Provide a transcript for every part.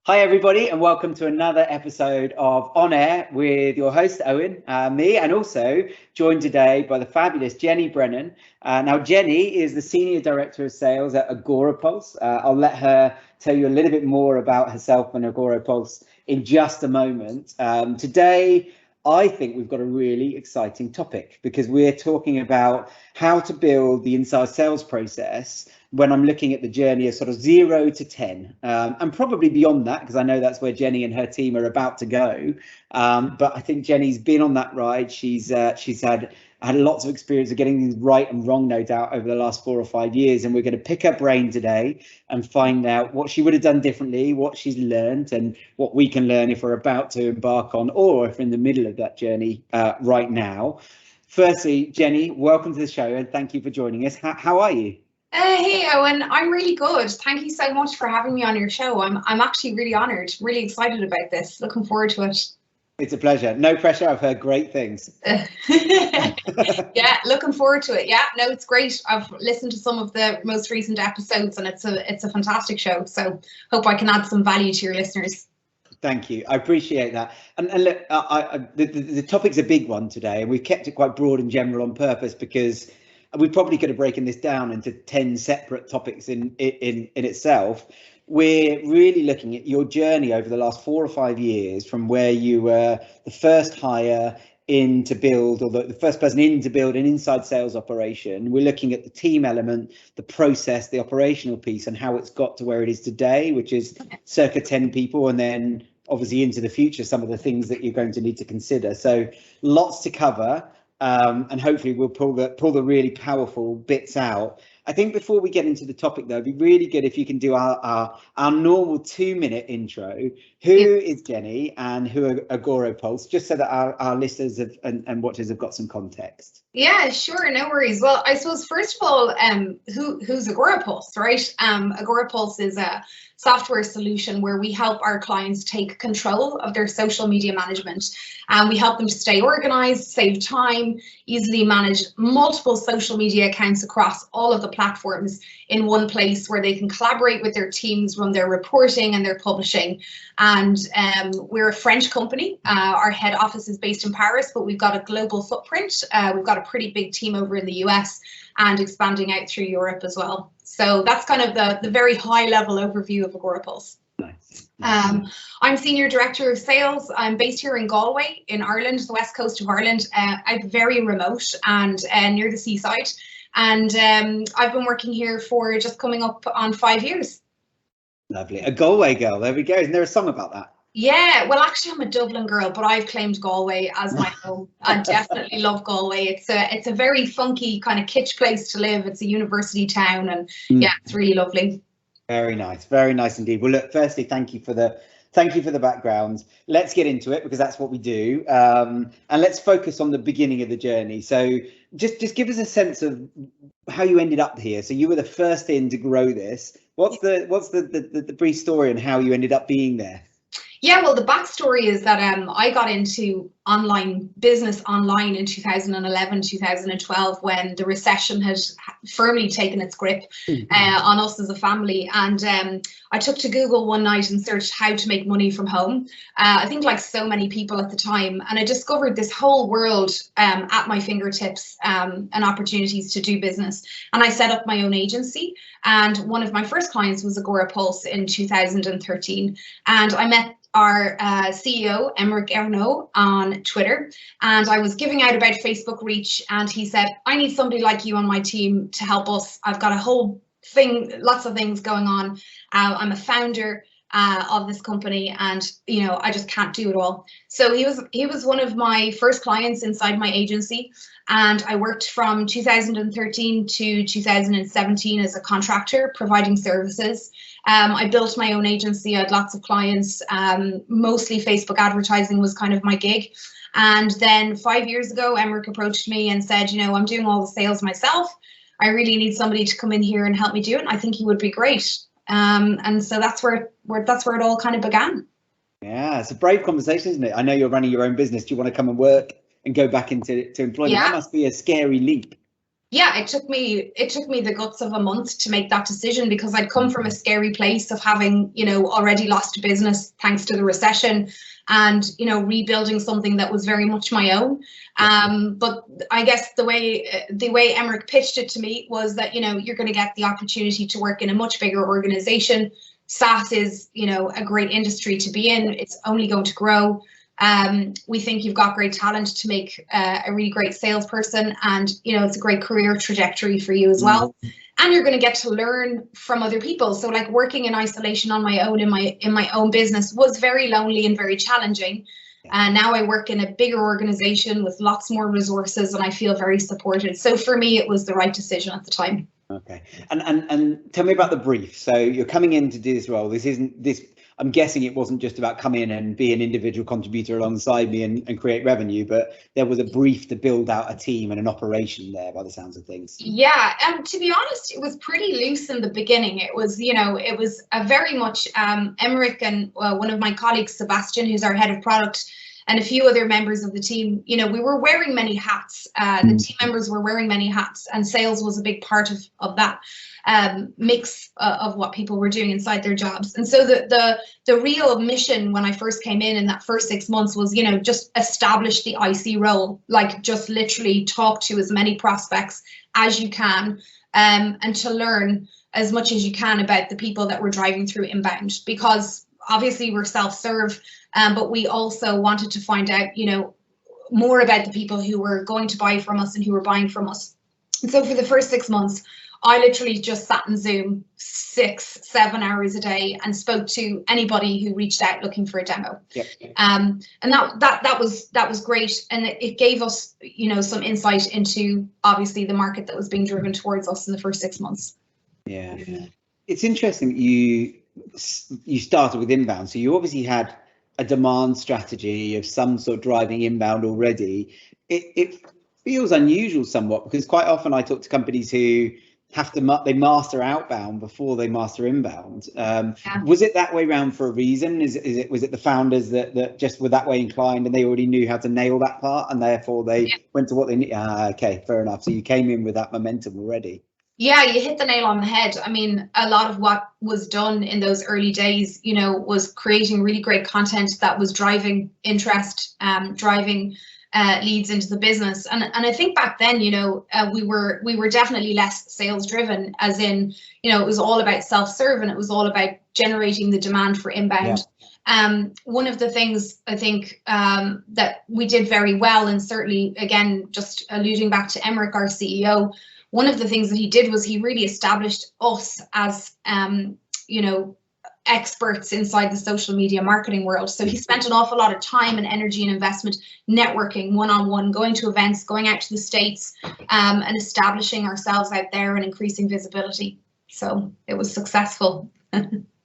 Hi everybody, and welcome to another episode of On Air with your host Owen, me, and also joined today by the fabulous Jenny Brennan. Now Jenny is the Senior Director of Sales at Agorapulse. I'll let her tell you a little bit more about herself and Agorapulse in just a moment. Today, I think we've got a really exciting topic because we're talking about how to build the inside sales process when I'm looking at the journey of sort of 0 to 10, and probably beyond that, because I know that's where Jenny and her team are about to go. But I think Jenny's been on that ride. She's had lots of experience of getting things right and wrong, no doubt, over the last 4 or 5 years. And we're going to pick her brain today and find out what she would have done differently, what she's learned, and what we can learn if we're about to embark on, or if we're in the middle of that journey right now. Firstly, Jenny, welcome to the show and thank you for joining us. How are you? Hey Owen, I'm really good. Thank you so much for having me on your show. I'm actually really honoured, really excited about this. Looking forward to it. It's a pleasure. No pressure. I've heard great things. Yeah, looking forward to it. Yeah, no, it's great. I've listened to some of the most recent episodes, and it's a fantastic show. So hope I can add some value to your listeners. Thank you. I appreciate that. And look, the topic's a big one today, and we've kept it quite broad and general on purpose because we probably could have broken this down into 10 separate topics in itself. We're really looking at your journey over the last 4 or 5 years from where you were the first hire in to build, or the first person in to build an inside sales operation. We're looking at the team element, the process, the operational piece, and how it's got to where it is today, which is circa 10 people, and then obviously into the future, some of the things that you're going to need to consider. So lots to cover. And hopefully we'll pull the really powerful bits out. I think before we get into the topic, though, it'd be really good if you can do our normal 2-minute intro. Who is Jenny and who are Agorapulse, just so that our listeners and watchers have got some context. Yeah, sure, no worries. Well, I suppose first of all, who's Agorapulse, right? Agorapulse is a software solution where we help our clients take control of their social media management. We help them to stay organized, save time, easily manage multiple social media accounts across all of the platforms in one place where they can collaborate with their teams, run their reporting and their publishing. And we're a French company. Our head office is based in Paris, but we've got a global footprint. We've got a pretty big team over in the US and expanding out through Europe as well. So that's kind of the very high level overview of Agorapulse. Nice. I'm Senior Director of Sales. I'm based here in Galway, in Ireland, the west coast of Ireland. I'm very remote and near the seaside. And I've been working here for just coming up on 5 years. Lovely. A Galway girl. There we go. Isn't there a song about that? Yeah, well, actually, I'm a Dublin girl, but I've claimed Galway as my home. I definitely love Galway. It's a very funky kind of kitsch place to live. It's a university town, and yeah, it's really lovely. Very nice indeed. Well, look, firstly, thank you for the background. Let's get into it because that's what we do, and let's focus on the beginning of the journey. So just give us a sense of how you ended up here. So you were the first in to grow this. What's the brief story on how you ended up being there? Yeah, well, the backstory is that I got into business online in 2011, 2012, when the recession had firmly taken its grip on us as a family. And I took to Google one night and searched how to make money from home. I think like so many people at the time, and I discovered this whole world at my fingertips and opportunities to do business. And I set up my own agency. And one of my first clients was Agorapulse in 2013. And I met our CEO, Emeric Ernaud, on Twitter, and I was giving out about Facebook reach, and he said, I need somebody like you on my team to help us. I've got a whole thing, lots of things going on. I'm a founder of this company, and I just can't do it all. So he was one of my first clients inside my agency, and I worked from 2013 to 2017 as a contractor providing services. I built my own agency. I had lots of clients. Mostly Facebook advertising was kind of my gig. And then 5 years ago, Emeric approached me and said, I'm doing all the sales myself. I really need somebody to come in here and help me do it. I think he would be great. And so that's where it all kind of began. Yeah, it's a brave conversation, isn't it? I know you're running your own business. Do you want to come and work and go back into employment? Yeah. That must be a scary leap. Yeah, it took me the guts of a month to make that decision, because I'd come from a scary place of having, already lost a business thanks to the recession, and rebuilding something that was very much my own. But I guess the way Emmerich pitched it to me was that you're going to get the opportunity to work in a much bigger organization. SaaS is a great industry to be in. It's only going to grow. We think you've got great talent to make a really great salesperson, and it's a great career trajectory for you as well. And you're going to get to learn from other people. So like working in isolation on my own in my own business was very lonely and very challenging. And now I work in a bigger organization with lots more resources, and I feel very supported. So for me, it was the right decision at the time. Okay, and tell me about the brief. So you're coming in to do this role. I'm guessing it wasn't just about come in and be an individual contributor alongside me and create revenue, but there was a brief to build out a team and an operation there by the sounds of things. Yeah, and to be honest, it was pretty loose in the beginning. It was, it was a very much Emmerich and one of my colleagues, Sebastian, who's our head of product, and a few other members of the team, we were wearing many hats. The team members were wearing many hats, and sales was a big part of that mix of what people were doing inside their jobs. And so the real mission when I first came in that first 6 months was, just establish the IC role, like just literally talk to as many prospects as you can, and to learn as much as you can about the people that were driving through inbound, because obviously we're self-serve, but we also wanted to find out, more about the people who were going to buy from us and who were buying from us. And so for the first 6 months, I literally just sat in Zoom 6-7 hours a day and spoke to anybody who reached out looking for a demo. Yep. And that was great, and it gave us, some insight into obviously the market that was being driven towards us in the first 6 months. Yeah, it's interesting. You started with inbound, so you obviously had a demand strategy of some sort of driving inbound already. It feels unusual somewhat, because quite often I talk to companies who they master outbound before they master inbound. Was it that way around for a reason? Was it the founders that just were that way inclined and they already knew how to nail that part, and therefore they went to what they need? Okay, fair enough. So you came in with that momentum already. Yeah, you hit the nail on the head. I mean, a lot of what was done in those early days, was creating really great content that was driving interest, driving leads into the business. And I think back then, we were definitely less sales driven, as in, it was all about self-serve, and it was all about generating the demand for inbound. Yeah. One of the things I think that we did very well, and certainly, again, just alluding back to Emmerich, our CEO, one of the things that he did was he really established us as, experts inside the social media marketing world. So he spent an awful lot of time and energy and investment networking one-on-one, going to events, going out to the States, and establishing ourselves out there and increasing visibility. So it was successful.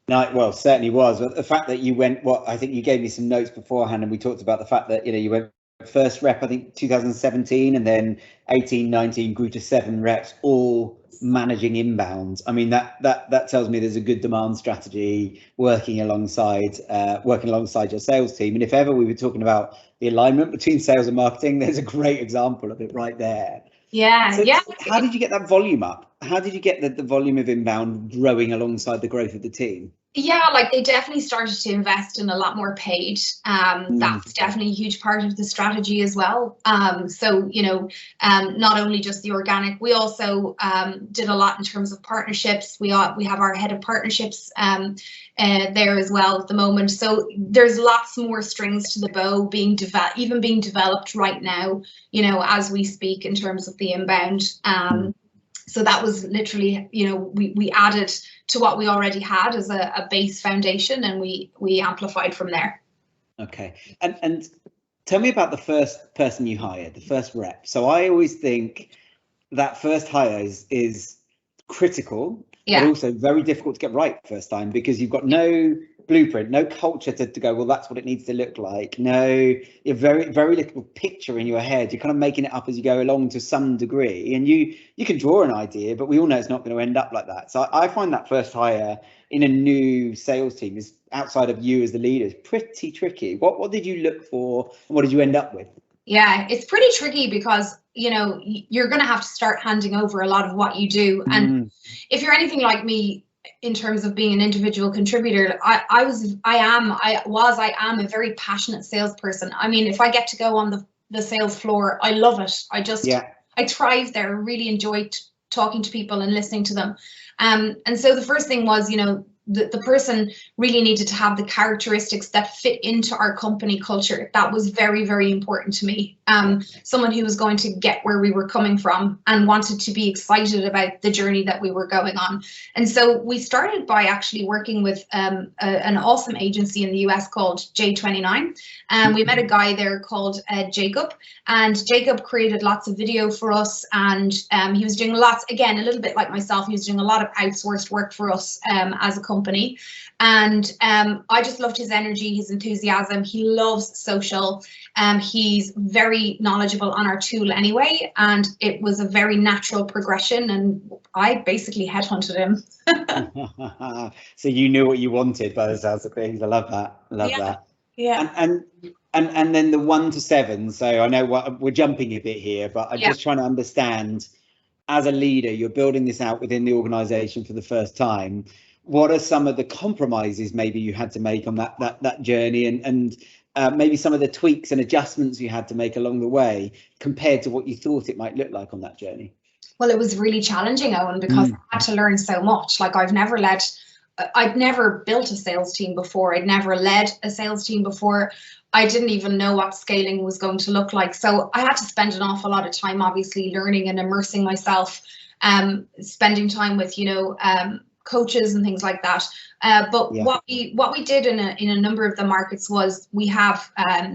No, well, certainly was. But the fact that you went, I think you gave me some notes beforehand, and we talked about the fact that, you went first rep, I think 2017, and then 18, 19 grew to 7 reps, all managing inbound. I mean, that tells me there's a good demand strategy working alongside your sales team. And if ever we were talking about the alignment between sales and marketing, there's a great example of it right there. Yeah. So how did you get that volume up? How did you get the volume of inbound growing alongside the growth of the team? Yeah, like they definitely started to invest in a lot more paid. That's definitely a huge part of the strategy as well. So, not only just the organic, we also did a lot in terms of partnerships. We have our head of partnerships there as well at the moment. So there's lots more strings to the bow being developed right now, as we speak, in terms of the inbound. So that was literally, we added to what we already had as a base foundation, and we amplified from there. Okay. And tell me about the first person you hired, the first rep. So I always think that first hire is critical, but also very difficult to get right first time, because you've got no blueprint, no culture to go, well, that's what it needs to look like. No, you're very little picture in your head. You're kind of making it up as you go along to some degree, and you can draw an idea, but we all know it's not going to end up like that. So I find that first hire in a new sales team, is outside of you as the leader, is pretty tricky. What did you look for, and what did you end up with? Yeah, it's pretty tricky because, you know, you're going to have to start handing over a lot of what you do. And if you're anything like me in terms of being an individual contributor, I am a very passionate salesperson. I mean, if I get to go on the sales floor, I love it. I thrive there. I really enjoy talking to people and listening to them. And so the first thing was, you know, the person really needed to have the characteristics that fit into our company culture. That was very, very important to me. Someone who was going to get where we were coming from and wanted to be excited about the journey that we were going on. And so we started by actually working with an awesome agency in the US called J29. We met a guy there called Jacob, and Jacob created lots of video for us, and he was doing lots, again, a little bit like myself, he was doing a lot of outsourced work for us as a company. And I just loved his energy, his enthusiasm. He loves social. He's very knowledgeable on our tool anyway, and it was a very natural progression, and I basically headhunted him. So you knew what you wanted by the sounds of things. I love that. That. Yeah. And then the 1 to 7. So I know we're jumping a bit here, but I'm just trying to understand, as a leader, you're building this out within the organization for the first time. What are some of the compromises maybe you had to make on that journey, and maybe some of the tweaks and adjustments you had to make along the way compared to what you thought it might look like on that journey? Well, it was really challenging, Owen, because I had to learn so much. Like I'd never built a sales team before. I'd never led a sales team before. I didn't even know what scaling was going to look like. So I had to spend an awful lot of time, obviously, learning and immersing myself, spending time with, you know, coaches and things like that. But what we did in a number of the markets was we have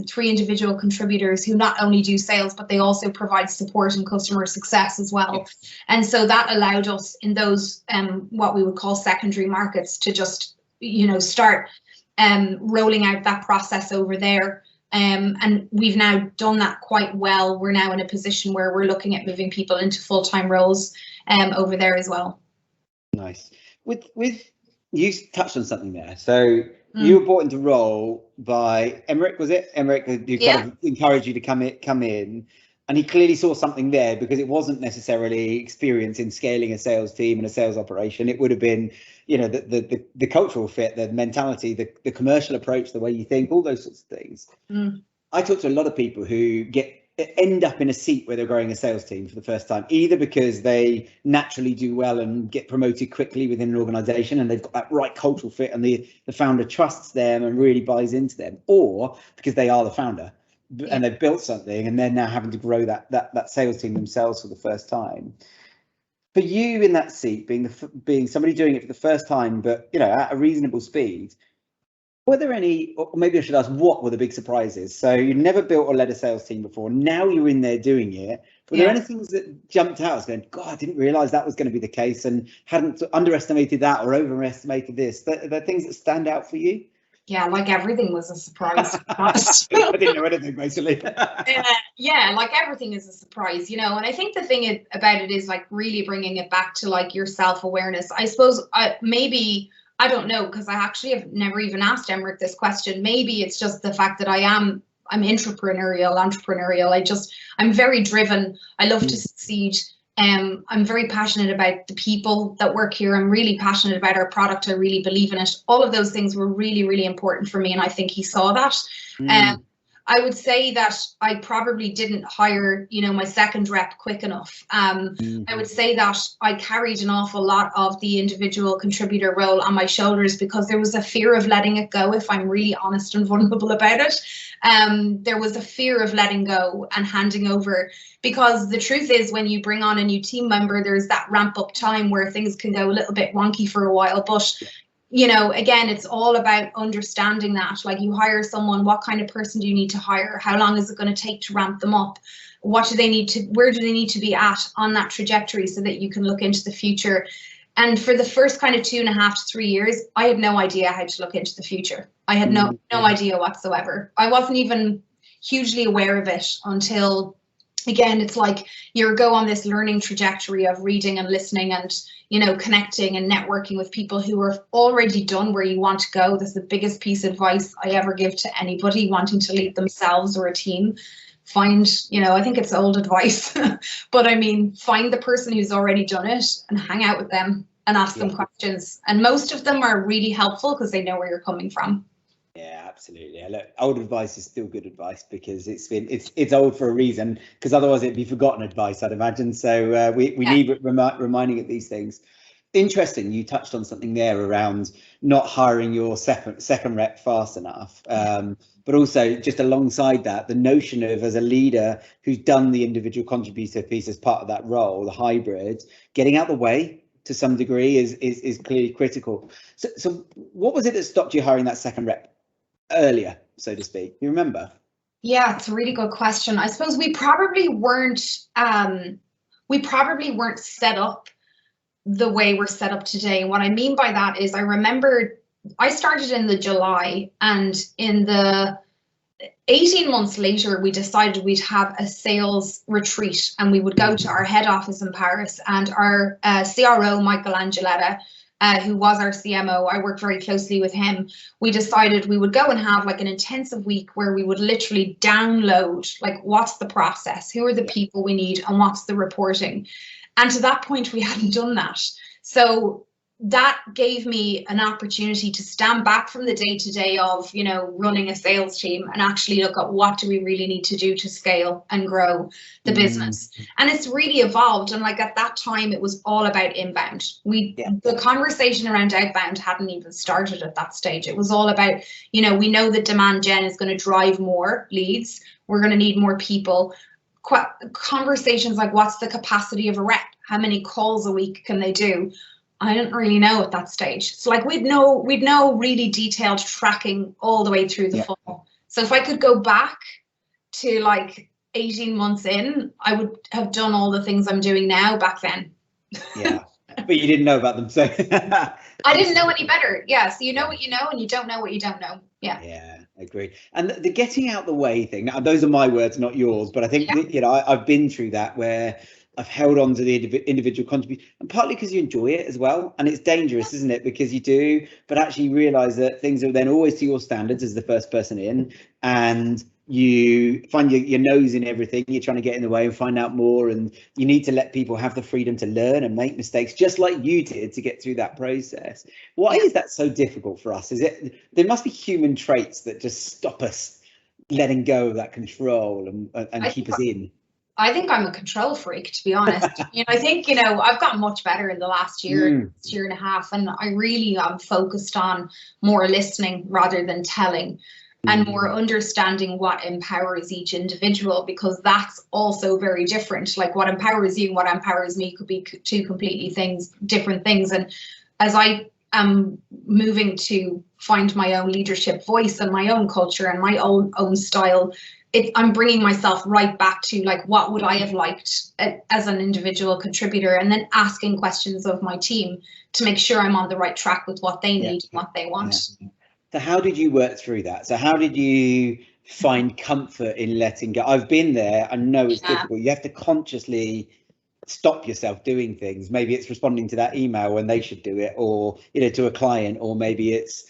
3 individual contributors who not only do sales, but they also provide support and customer success as well. And so that allowed us in those what we would call secondary markets to just, you know, start rolling out that process over there. And we've now done that quite well. We're now in a position where we're looking at moving people into full-time roles over there as well. Nice. With you touched on something there. So you were brought into role by Emmerich, was it? Emmerich, who kind of encouraged you to come in, and he clearly saw something there, because it wasn't necessarily experience in scaling a sales team and a sales operation. It would have been, you know, the cultural fit, the mentality, the commercial approach, the way you think, all those sorts of things. I talk to a lot of people who end up in a seat where they're growing a sales team for the first time, either because they naturally do well and get promoted quickly within an organization and they've got that right cultural fit and the founder trusts them and really buys into them, or because they are the founder and they've built something and they're now having to grow that sales team themselves for the first time. For you in that seat, being somebody doing it for the first time, but, you know, at a reasonable speed, were there any, or maybe I should ask, what were the big surprises? So you never built or led a sales team before. Now you're in there doing it. Were there any things that jumped out as going, God, I didn't realize that was going to be the case, and hadn't underestimated that or overestimated this? There things that stand out for you? Yeah, like everything was a surprise. I didn't know anything, basically. Like everything is a surprise, you know. And I think the thing about it is like really bringing it back to like your self-awareness. I suppose I don't know, because I actually have never even asked Emmerich this question. Maybe it's just the fact that I'm entrepreneurial. I'm very driven. I love to succeed. I'm very passionate about the people that work here. I'm really passionate about our product. I really believe in it. All of those things were really, really important for me, and I think he saw that. I would say that I probably didn't hire, you know, my second rep quick enough. I would say that I carried an awful lot of the individual contributor role on my shoulders because there was a fear of letting it go, if I'm really honest and vulnerable about it. There was a fear of letting go and handing over, because the truth is when you bring on a new team member, there's that ramp up time where things can go a little bit wonky for a while. But you know, again, it's all about understanding that. Like, you hire someone, what kind of person do you need to hire? How long is it going to take to ramp them up? What do they need to, where do they need to be at on that trajectory so that you can look into the future? And for the first kind of 2.5 to 3 years, I had no idea how to look into the future. I had no idea whatsoever. I wasn't even hugely aware of it until, again, it's like you go on this learning trajectory of reading and listening and, you know, connecting and networking with people who are already done where you want to go. That's the biggest piece of advice I ever give to anybody wanting to lead themselves or a team. find, you know, I think it's old advice, but I mean, find the person who's already done it and hang out with them and ask them questions. And most of them are really helpful because they know where you're coming from. Yeah, absolutely. Look, old advice is still good advice because it's old for a reason, because otherwise it'd be forgotten advice, I'd imagine. So we need reminding of these things. Interesting, you touched on something there around not hiring your second rep fast enough, but also just alongside that, the notion of, as a leader who's done the individual contributor piece as part of that role, the hybrid, getting out the way to some degree is clearly critical. So what was it that stopped you hiring that second rep earlier, so to speak? You remember? Yeah, it's a really good question. I suppose we probably weren't set up the way we're set up today. And what I mean by that is, I remember I started in the July, and in the 18 months later, we decided we'd have a sales retreat, and we would go to our head office in Paris, and our CRO, Michael Angeletta, who was our CMO, I worked very closely with him. We decided we would go and have like an intensive week where we would literally download, like, what's the process, who are the people we need, and what's the reporting. And to that point, we hadn't done that. So that gave me an opportunity to stand back from the day-to-day of, you know, running a sales team and actually look at what do we really need to do to scale and grow the business. And it's really evolved. And like at that time, it was all about inbound. The conversation around outbound hadn't even started at that stage. It was all about, you know, we know that demand gen is going to drive more leads. We're going to need more people. Conversations like, what's the capacity of a rep? How many calls a week can they do? I didn't really know at that stage. So like we'd know really detailed tracking all the way through the funnel. So if I could go back to like 18 months in, I would have done all the things I'm doing now back then. Yeah, but you didn't know about them, so I didn't know any better. Yeah, so you know what you know, and you don't know what you don't know. Yeah. Yeah, I agree. And the getting out the way thing, those are my words, not yours, but I think you know, I've been through that where I've held on to the individual contribution, and partly because you enjoy it as well. And it's dangerous, isn't it? Because you do, but actually realize that things are then always to your standards as the first person in, and you find your nose in everything. You're trying to get in the way and find out more, and you need to let people have the freedom to learn and make mistakes, just like you did to get through that process. Why is that so difficult for us? Is it, there must be human traits that just stop us letting go of that control and keep us in? I think I'm a control freak, to be honest. You know, I think, you know, I've gotten much better in the last year and a half, and I really am focused on more listening rather than telling, and more understanding what empowers each individual, because that's also very different. Like what empowers you and what empowers me could be two completely different things. And as I am moving to find my own leadership voice and my own culture and my own style, I'm bringing myself right back to like, what would I have liked as an individual contributor, and then asking questions of my team to make sure I'm on the right track with what they need and what they want. So how did you work through that? So how did you find comfort in letting go? I've been there. I know it's difficult. You have to consciously stop yourself doing things. Maybe it's responding to that email when they should do it, or, you know, to a client, or maybe it's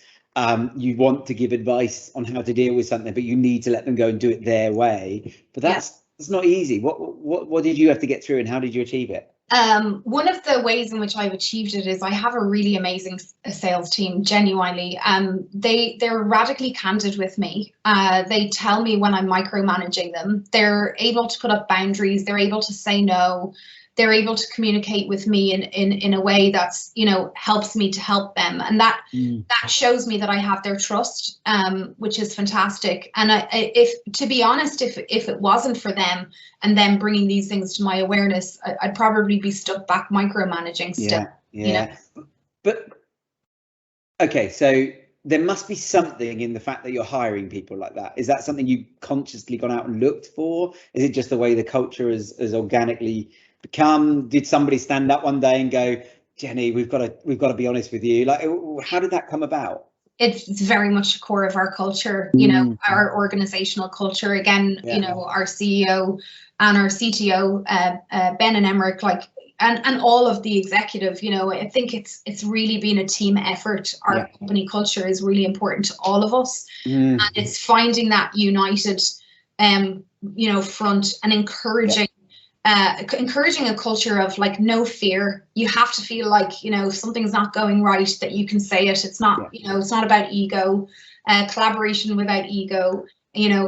you want to give advice on how to deal with something, but you need to let them go and do it their way. But it's not easy. What did you have to get through, and how did you achieve it? One of the ways in which I've achieved it is I have a really amazing sales team, genuinely. They're radically candid with me. They tell me when I'm micromanaging them. They're able to put up boundaries. They're able to say no. They're able to communicate with me in a way that's, you know, helps me to help them. And that shows me that I have their trust, which is fantastic. And if, to be honest, if it wasn't for them and them bringing these things to my awareness, I'd probably be stuck back micromanaging still. You know? But okay, so there must be something in the fact that you're hiring people like that. Is that something you consciously gone out and looked for? Is it just the way the culture has organically become? Did somebody stand up one day and go, Jenny, we've got to be honest with you? Like, how did that come about? It's very much the core of our culture, you know, our organizational culture. Again, you know, our CEO and our CTO, Ben and Emmerich, like, and all of the executive, you know, I think it's really been a team effort. Our company culture is really important to all of us, and it's finding that united front and encouraging a culture of like no fear. You have to feel like, if something's not going right, that you can say it. It's not, it's not about ego, collaboration without ego,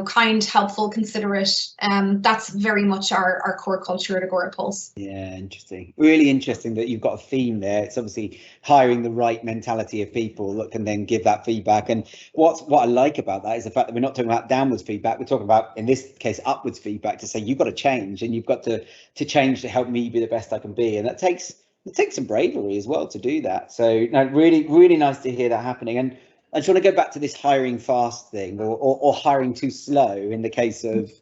kind, helpful, considerate. That's very much our core culture at Agorapulse. Yeah, interesting. Really interesting that you've got a theme there. It's obviously hiring the right mentality of people that can then give that feedback. And what I like about that is the fact that we're not talking about downwards feedback. We're talking about, in this case, upwards feedback, to say you've got to change, and you've got to change to help me be the best I can be. And that takes some bravery as well to do that. So no, really, really nice to hear that happening. And I just want to go back to this hiring fast thing, or hiring too slow in the case of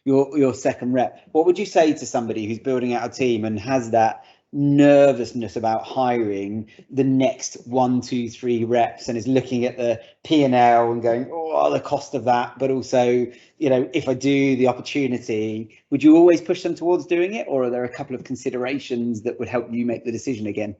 your second rep. What would you say to somebody who's building out a team and has that nervousness about hiring the next 1, 2, 3 reps, and is looking at the P&L and going, oh, the cost of that, but also, if I do the opportunity, would you always push them towards doing it, or are there a couple of considerations that would help you make the decision again?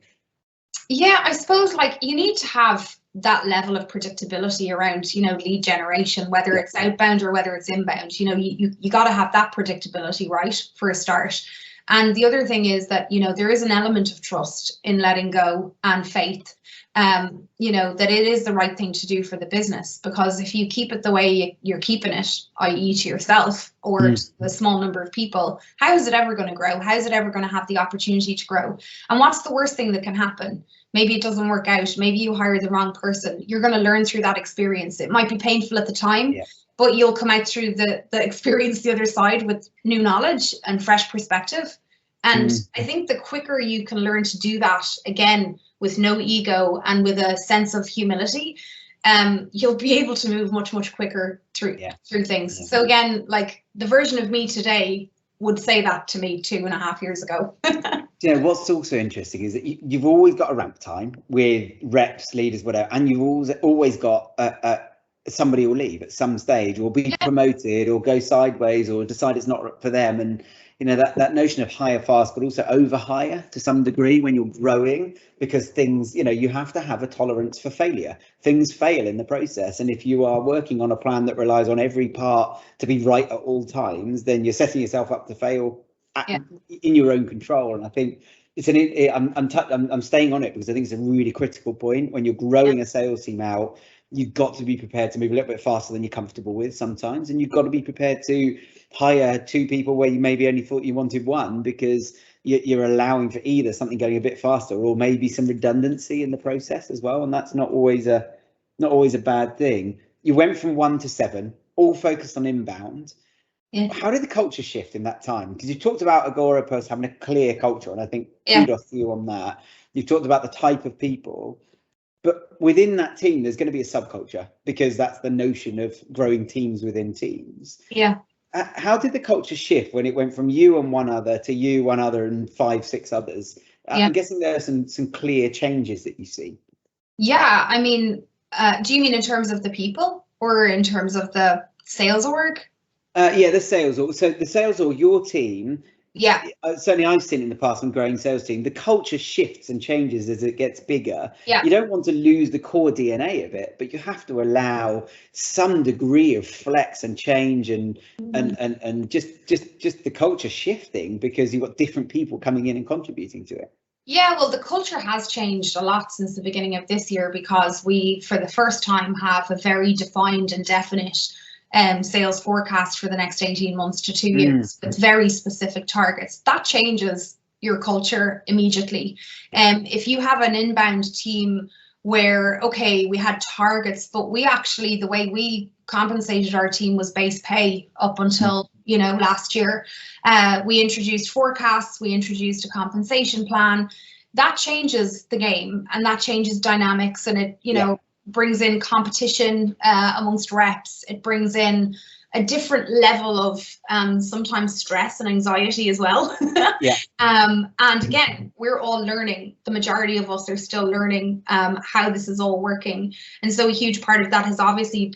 Yeah, I suppose you need to have that level of predictability around, lead generation, whether it's outbound or whether it's inbound. You got to have that predictability right for a start. And the other thing is that, there is an element of trust in letting go, and faith, that it is the right thing to do for the business. Because if you keep it the way you're keeping it, i.e. to yourself or to a small number of people, how is it ever going to grow? How is it ever going to have the opportunity to grow? And what's the worst thing that can happen? Maybe it doesn't work out. Maybe you hire the wrong person. You're going to learn through that experience. It might be painful at the time, but you'll come out through the experience the other side with new knowledge and fresh perspective. And I think the quicker you can learn to do that, again, with no ego and with a sense of humility, you'll be able to move much, much quicker through things. So again, the version of me today would say that to me 2.5 years ago. What's also interesting is that you've always got a ramp time with reps, leaders, whatever, and you've always got somebody will leave at some stage, or be promoted, or go sideways, or decide it's not for them. And that notion of hire fast, but also over hire to some degree when you're growing, because things, you have to have a tolerance for failure. Things fail in the process, and if you are working on a plan that relies on every part to be right at all times, then you're setting yourself up to fail in your own control. And I think I'm staying on it because I think it's a really critical point. When you're growing a sales team out, you've got to be prepared to move a little bit faster than you're comfortable with sometimes, and you've got to be prepared to hire 2 people where you maybe only thought you wanted 1, because you're allowing for either something going a bit faster or maybe some redundancy in the process as well. And that's not always a bad thing. You went from 1 to 7, all focused on inbound. How did the culture shift in that time? Because you talked about Agorapulse having a clear culture, and I think kudos to you on that. You've talked about the type of people, but within that team, there's going to be a subculture, because that's the notion of growing teams within teams. How did the culture shift when it went from you and 1 other to you, 1 other, and 5, 6 others? I'm guessing there are some clear changes that you see. Yeah, I mean, do you mean in terms of the people or in terms of the sales org? The sales org. So the sales org, your team. Certainly I've seen in the past when growing sales team, the culture shifts and changes as it gets bigger. You don't want to lose the core DNA of it, but you have to allow some degree of flex and change and just the culture shifting, because you've got different people coming in and contributing to it. Yeah, well, the culture has changed a lot since the beginning of this year, because we, for the first time, have a very defined and definite sales forecast for the next 18 months to 2 years with very specific targets. That changes your culture immediately. If you have an inbound team where, okay, we had targets, but we actually, the way we compensated our team was base pay up until, last year. We introduced forecasts, we introduced a compensation plan. That changes the game, and that changes dynamics, and it, brings in competition amongst reps. It brings in a different level of sometimes stress and anxiety as well. And again, we're all learning. The majority of us are still learning how this is all working. And so a huge part of that has obviously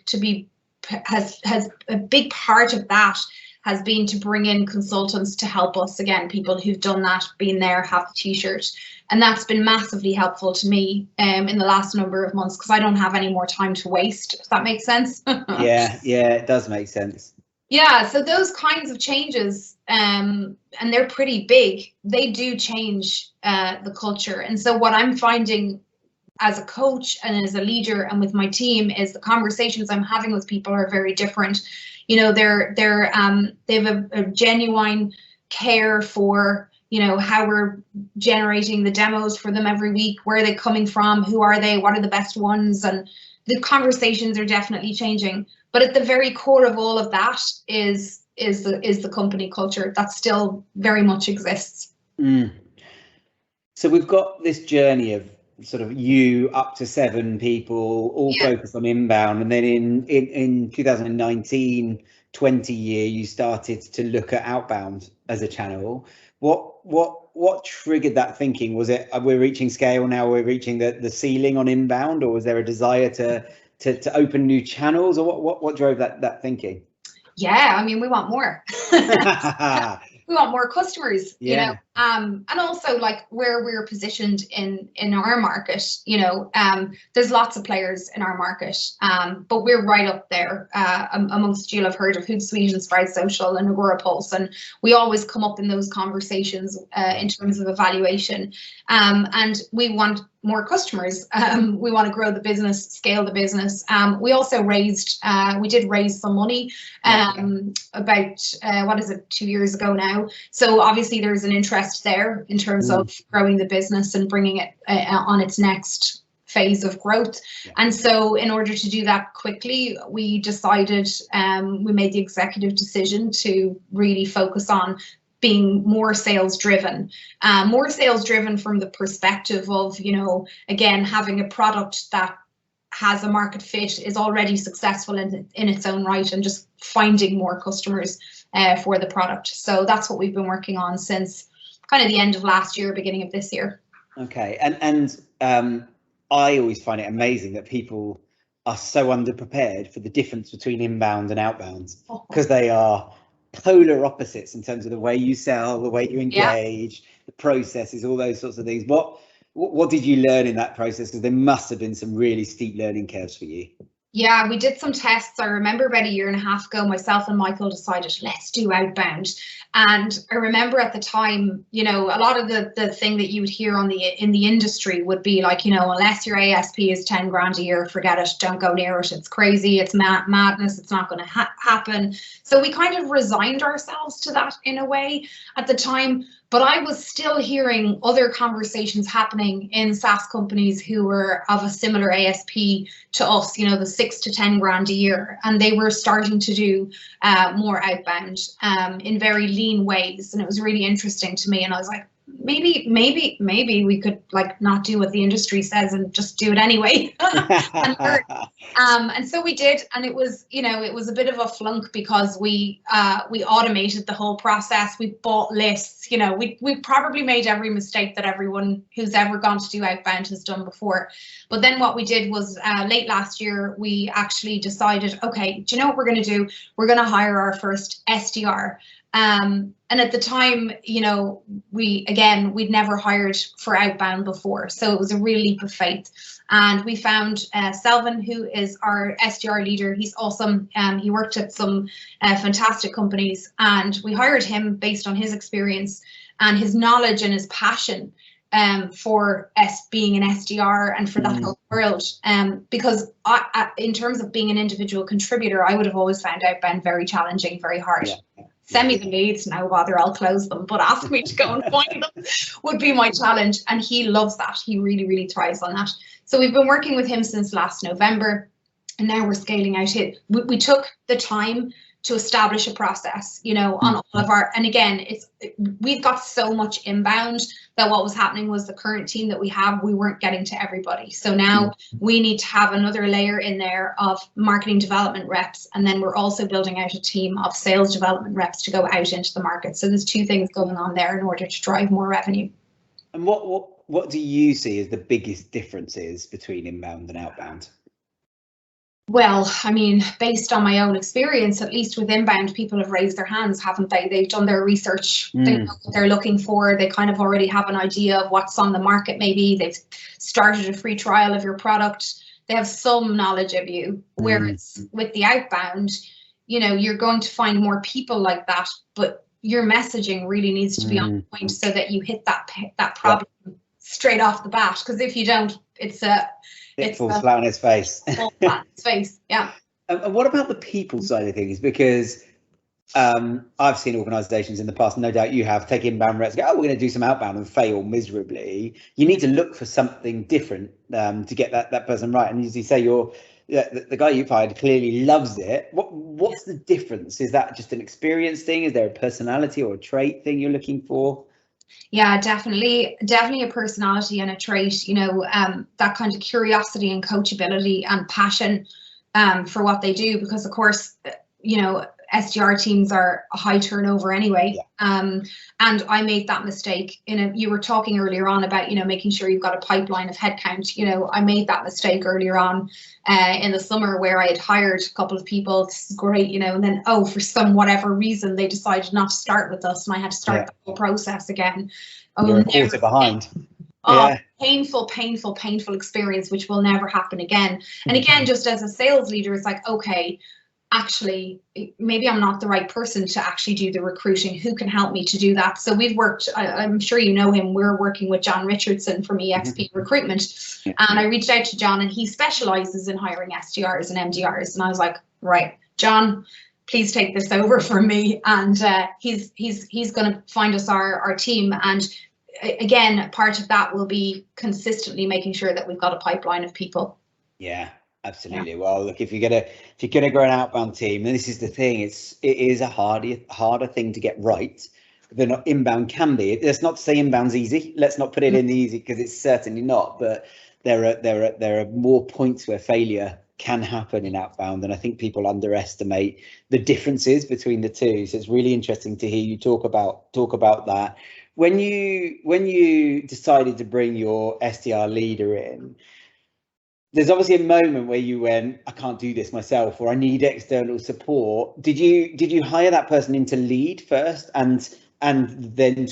has a big part of that has been to bring in consultants to help us, again, people who've done that, been there, have the t-shirt. And that's been massively helpful to me in the last number of months, because I don't have any more time to waste, if that makes sense. Yeah, it does make sense. Yeah, so those kinds of changes, and they're pretty big, they do change the culture. And so what I'm finding as a coach and as a leader and with my team is the conversations I'm having with people are very different. You know, they have a genuine care for, you know, how we're generating the demos for them every week, where are they coming from, who are they, what are the best ones, and the conversations are definitely changing. But at the very core of all of that is the company culture that still very much exists. So we've got this journey of sort of you up to 7 people, all focused on inbound, and then in 2019-20 year, you started to look at outbound as a channel. What triggered that thinking? Was it we're reaching scale now, we're reaching the ceiling on inbound, or was there a desire to open new channels, or what drove that thinking? Yeah, I mean, we want more. We want more customers, you know, and also like where we're positioned in our market, you know, there's lots of players in our market, but we're right up there amongst, you'll have heard of Hootsuite and Sprout Social and Agorapulse, and we always come up in those conversations in terms of evaluation, and we want more customers. We want to grow the business, scale the business. We also we did raise some money about, 2 years ago now. So obviously there's an interest there in terms of growing the business and bringing it on its next phase of growth. And so in order to do that quickly, we decided, we made the executive decision to really focus on being more sales driven from the perspective of, you know, again, having a product that has a market fit, is already successful in its own right, and just finding more customers for the product. So that's what we've been working on since kind of the end of last year, beginning of this year. Okay, and I always find it amazing that people are so underprepared for the difference between inbound and outbound, because they are polar opposites in terms of the way you sell, the way you engage, the processes, all those sorts of things. What did you learn in that process? Because there must have been some really steep learning curves for you. Yeah, we did some tests. I remember about 1.5 years ago, myself and Michael decided, let's do outbound. And I remember at the time, you know, a lot of the thing that you would hear in the industry would be like, you know, unless your ASP is 10 grand a year, forget it, don't go near it. It's crazy, it's madness, it's not going to happen. So we kind of resigned ourselves to that in a way at the time. But I was still hearing other conversations happening in SaaS companies who were of a similar ASP to us, you know, the 6 to 10 grand a year. And they were starting to do more outbound in very lean ways. And it was really interesting to me. And I was like, maybe we could like not do what the industry says and just do it anyway. And so we did, and it was, you know, it was a bit of a flunk because we automated the whole process. We bought lists, you know, we probably made every mistake that everyone who's ever gone to do outbound has done before. But then what we did was late last year, we actually decided, okay, do you know what we're going to do? We're going to hire our first SDR. And at the time, you know, we'd never hired for outbound before. So it was a real leap of faith. And we found Selvin, who is our SDR leader. He's awesome. He worked at some fantastic companies, and we hired him based on his experience and his knowledge and his passion for being an SDR and for that whole world. Because in terms of being an individual contributor, I would have always found outbound very challenging, very hard. Yeah. Send me the leads, no bother, I'll close them. But ask me to go and find them would be my challenge. And he loves that. He really, really thrives on that. So we've been working with him since last November, and now we're scaling out it. We took the time to establish a process, you know, on all of our, and again, we've got so much inbound that what was happening was the current team that we have, we weren't getting to everybody. So now we need to have another layer in there of marketing development reps. And then we're also building out a team of sales development reps to go out into the market. So there's 2 things going on there in order to drive more revenue. And what do you see as the biggest differences between inbound and outbound? Well, I mean, based on my own experience, at least with inbound, people have raised their hands, haven't they? They've done their research. They know what they're looking for. They kind of already have an idea of what's on the market. Maybe they've started a free trial of your product. They have some knowledge of you. Whereas with the outbound, you know, you're going to find more people like that, but your messaging really needs to be on point so that you hit that problem straight off the bat. Because if you don't, it falls flat on its face. Falls flat on its face. Yeah. And what about the people side of things? Because I've seen organisations in the past, no doubt you have, take inbound reps, go, oh, we're going to do some outbound and fail miserably. You need to look for something different to get that person right. And as you say, the guy you've hired clearly loves it. What's the difference? Is that just an experience thing? Is there a personality or a trait thing you're looking for? Yeah, definitely a personality and a trait, you know, that kind of curiosity and coachability and passion for what they do, because of course, you know, SDR teams are a high turnover anyway. And I made that mistake. You were talking earlier on about, you know, making sure you've got a pipeline of headcount. You know, I made that mistake earlier on in the summer where I had hired a couple of people. This is great, you know, and then, for some whatever reason, they decided not to start with us and I had to start the whole process again. You're a quarter behind. Painful experience, which will never happen again. And again, just as a sales leader, it's like, okay, actually, maybe I'm not the right person to actually do the recruiting. Who can help me to do that? So we've worked, I'm sure you know him, we're working with John Richardson from EXP Recruitment. And I reached out to John and he specializes in hiring SDRs and MDRs. And I was like, right, John, please take this over from me. And he's going to find us our team. And again, part of that will be consistently making sure that we've got a pipeline of people. Yeah. Absolutely. Yeah. Well, look, if you're gonna grow an outbound team, and this is the thing, it is a harder thing to get right than inbound can be. That's not to say inbound's easy. Let's not put it in the easy, because it's certainly not. But there are more points where failure can happen in outbound, and I think people underestimate the differences between the two. So it's really interesting to hear you talk about that. When you decided to bring your SDR leader in, there's obviously a moment where you went, I can't do this myself, or I need external support. Did you hire that person in to lead first, and then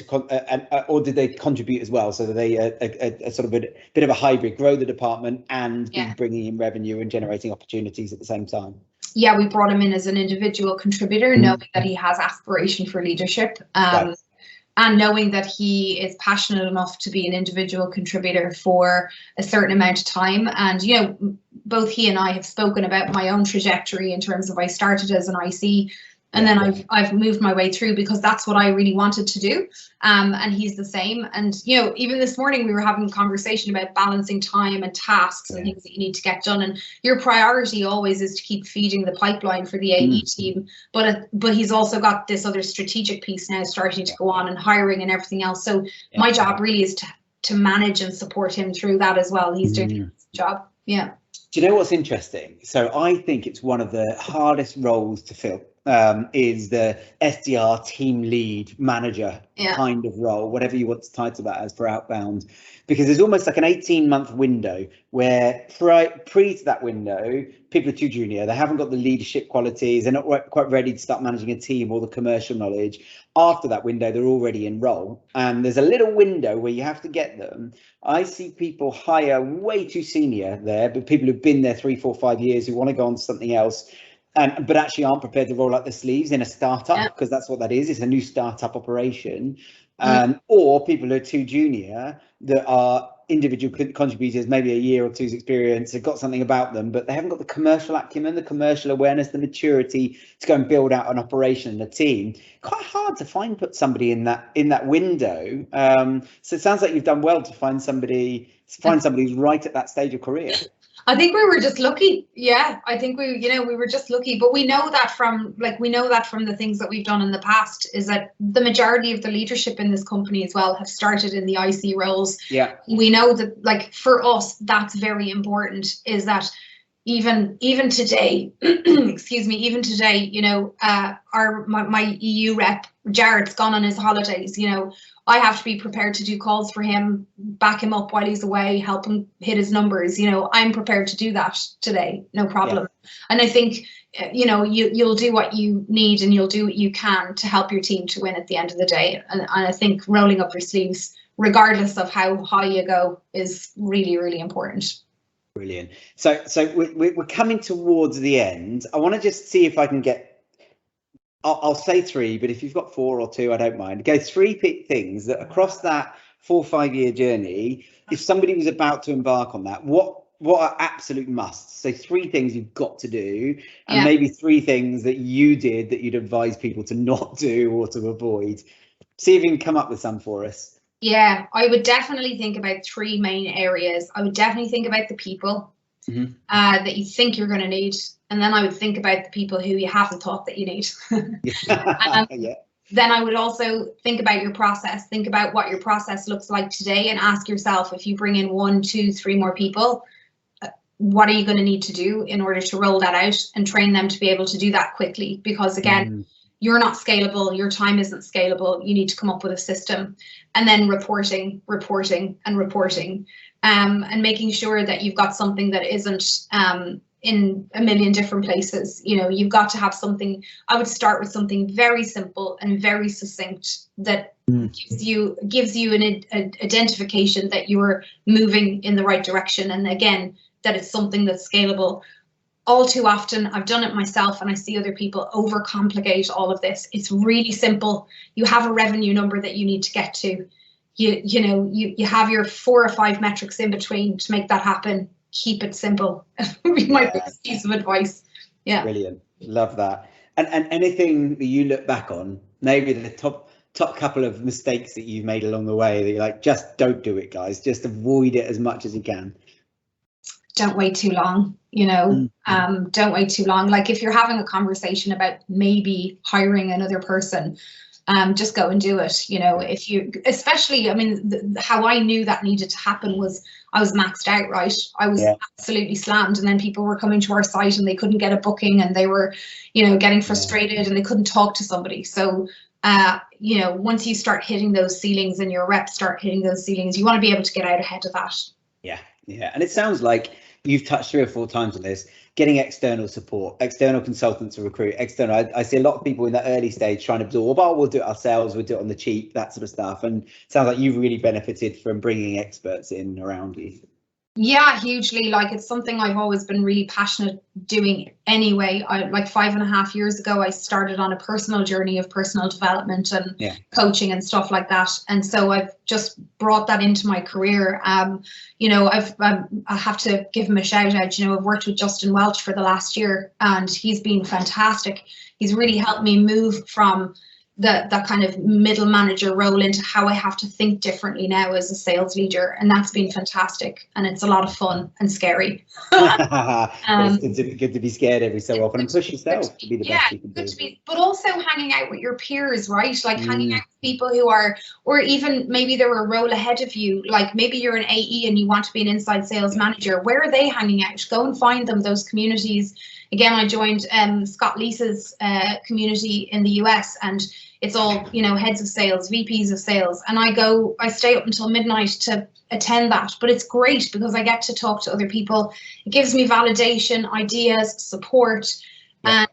or did they contribute as well? So that they a sort of a bit of a hybrid, grow the department and be bringing in revenue and generating opportunities at the same time? Yeah, we brought him in as an individual contributor, knowing that he has aspiration for leadership. Right. And knowing that he is passionate enough to be an individual contributor for a certain amount of time. And, you know, both he and I have spoken about my own trajectory in terms of I started as an IC and then I've moved my way through because that's what I really wanted to do. And he's the same. And, you know, even this morning we were having a conversation about balancing time and tasks and things that you need to get done. And your priority always is to keep feeding the pipeline for the AE team. But he's also got this other strategic piece now starting to go on, and hiring and everything else. So my job really is to manage and support him through that as well. He's doing his job. Yeah. Do you know what's interesting? So I think it's one of the hardest roles to fill. Is the SDR team lead manager kind of role, whatever you want to title that as for outbound, because there's almost like an 18-month window where pre to that window, people are too junior, they haven't got the leadership qualities, they're not quite ready to start managing a team or the commercial knowledge. After that window, they're already in role, and there's a little window where you have to get them. I see people hire way too senior there, but people who've been there 3, 4, 5 years who want to go on to something else, but actually aren't prepared to roll up their sleeves in a startup, because that's what that is. It's a new startup operation. Or people who are too junior that are individual contributors, maybe a year or two's experience, have got something about them, but they haven't got the commercial acumen, the commercial awareness, the maturity to go and build out an operation and a team. Quite hard to put somebody in that window. So it sounds like you've done well to find somebody who's right at that stage of career. I think we were just lucky. Yeah, I think we were just lucky. But we know that from the things that we've done in the past, is that the majority of the leadership in this company as well have started in the IC roles. Yeah. We know that, like, for us, that's very important, is that even today, excuse me, even today, you know, my EU rep, Jared's gone on his holidays, you know, I have to be prepared to do calls for him, back him up while he's away, help him hit his numbers. You know, I'm prepared to do that today, no problem. Yeah. And I think, you know, you'll do what you need and you'll do what you can to help your team to win at the end of the day. And I think rolling up your sleeves, regardless of how high you go, is really, really important. Brilliant. So we're coming towards the end. I want to just see if I can get I'll say three, but if you've got four or two, I don't mind. Go three things that across that 4 or 5 year journey, if somebody was about to embark on that, what are absolute musts? So three things you've got to do, and maybe three things that you did that you'd advise people to not do or to avoid. See if you can come up with some for us. Yeah, I would definitely think about three main areas. I would definitely think about the people that you think you're going to need. And then I would think about the people who you haven't thought that you need. Then I would also think about your process. Think about what your process looks like today and ask yourself, if you bring in 1, 2, 3 more people, what are you going to need to do in order to roll that out and train them to be able to do that quickly? Because again, you're not scalable, your time isn't scalable, you need to come up with a system. And then reporting, and making sure that you've got something that isn't in a million different places. You know, you've got to have something. I would start with something very simple and very succinct that gives you an identification that you're moving in the right direction, and again, that it's something that's scalable. All too often, I've done it myself and I see other people overcomplicate all of this. It's really simple. You have a revenue number that you need to get to. You have your 4 or 5 metrics in between to make that happen. Keep it simple. Would be my biggest piece of advice. Yeah. Brilliant. Love that. And anything that you look back on, maybe the top couple of mistakes that you've made along the way that you're like, just don't do it, guys. Just avoid it as much as you can. Don't wait too long, don't wait too long. Like if you're having a conversation about maybe hiring another person, just go and do it. If you, especially, I mean, how I knew that needed to happen was I was maxed out, right? I was absolutely slammed, and then people were coming to our site and they couldn't get a booking, and they were, getting frustrated and they couldn't talk to somebody. So, once you start hitting those ceilings and your reps start hitting those ceilings, you want to be able to get out ahead of that. Yeah, and it sounds like you've touched 3 or 4 times on this, getting external support, external consultants to recruit, I see a lot of people in that early stage trying to absorb, we'll do it ourselves, we'll do it on the cheap, that sort of stuff. And it sounds like you've really benefited from bringing experts in around you. Yeah, hugely. Like, it's something I've always been really passionate doing anyway. Like 5.5 years ago, I started on a personal journey of personal development and coaching and stuff like that. And so I've just brought that into my career. I have to give him a shout out. I've worked with Justin Welch for the last year, and he's been fantastic. He's really helped me move from that kind of middle manager role into how I have to think differently now as a sales leader, and that's been fantastic, and it's a lot of fun and scary. It's good to be scared every so often and push yourself to be the best you can do. But also hanging out with your peers, right? Like hanging out with people who are, or even maybe they're a role ahead of you. Like maybe you're an AE and you want to be an inside sales manager. Where are they hanging out? Go and find them, those communities. Again, I joined Scott Lisa's community in the US, and it's all, heads of sales, VPs of sales. And I stay up until midnight to attend that. But it's great because I get to talk to other people. It gives me validation, ideas, support. And,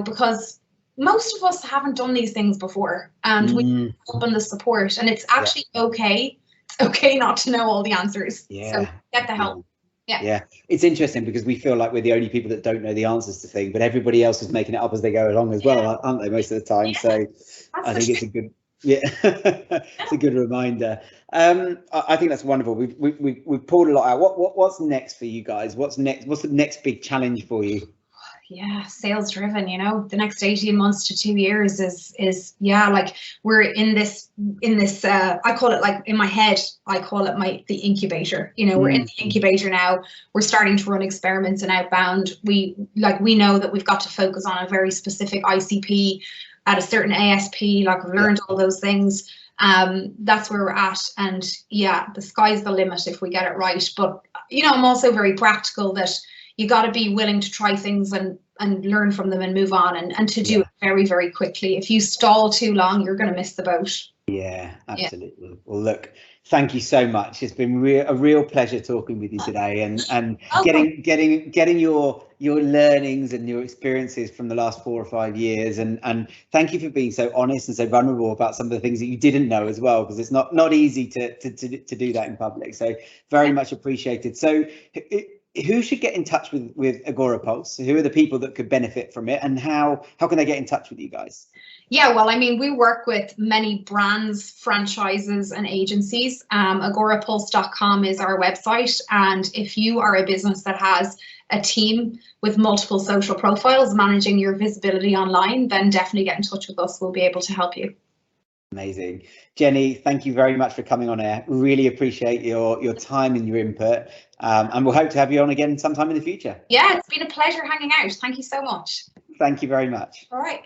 because most of us haven't done these things before, and we need help and the support. And it's actually okay. It's okay not to know all the answers. So get the help. Yeah, it's interesting because we feel like we're the only people that don't know the answers to things, but everybody else is making it up as they go along as well, aren't they, most of the time? So I think it's a good, it's a good reminder. I think that's wonderful. We've pulled a lot out. What's next for you guys? What's next? What's the next big challenge for you? Yeah, sales driven, the next 18 months to 2 years is like we're in this I call it, like in my head, I call it the incubator. We're in the incubator now. We're starting to run experiments in Outbound. We know that we've got to focus on a very specific ICP at a certain ASP. Like, we've learned all those things. That's where we're at, and the sky's the limit if we get it right. But I'm also very practical that you got to be willing to try things and learn from them and move on, and to do it very, very quickly. If you stall too long, you're going to miss the boat. Yeah, absolutely. Well, look, thank you so much. It's been a real pleasure talking with you today, and getting your learnings and your experiences from the last 4 or 5 years, and thank you for being so honest and so vulnerable about some of the things that you didn't know as well, because it's not easy to do that in public. So very much appreciated. So who should get in touch with Agorapulse? Who are the people that could benefit from it, and how can they get in touch with you guys? Yeah, well, I mean, we work with many brands, franchises, and agencies. Agorapulse.com is our website. And if you are a business that has a team with multiple social profiles managing your visibility online, then definitely get in touch with us. We'll be able to help you. Amazing. Jenny, thank you very much for coming on air. Really appreciate your time and your input. And we'll hope to have you on again sometime in the future. Yeah, it's been a pleasure hanging out. Thank you so much. Thank you very much. All right.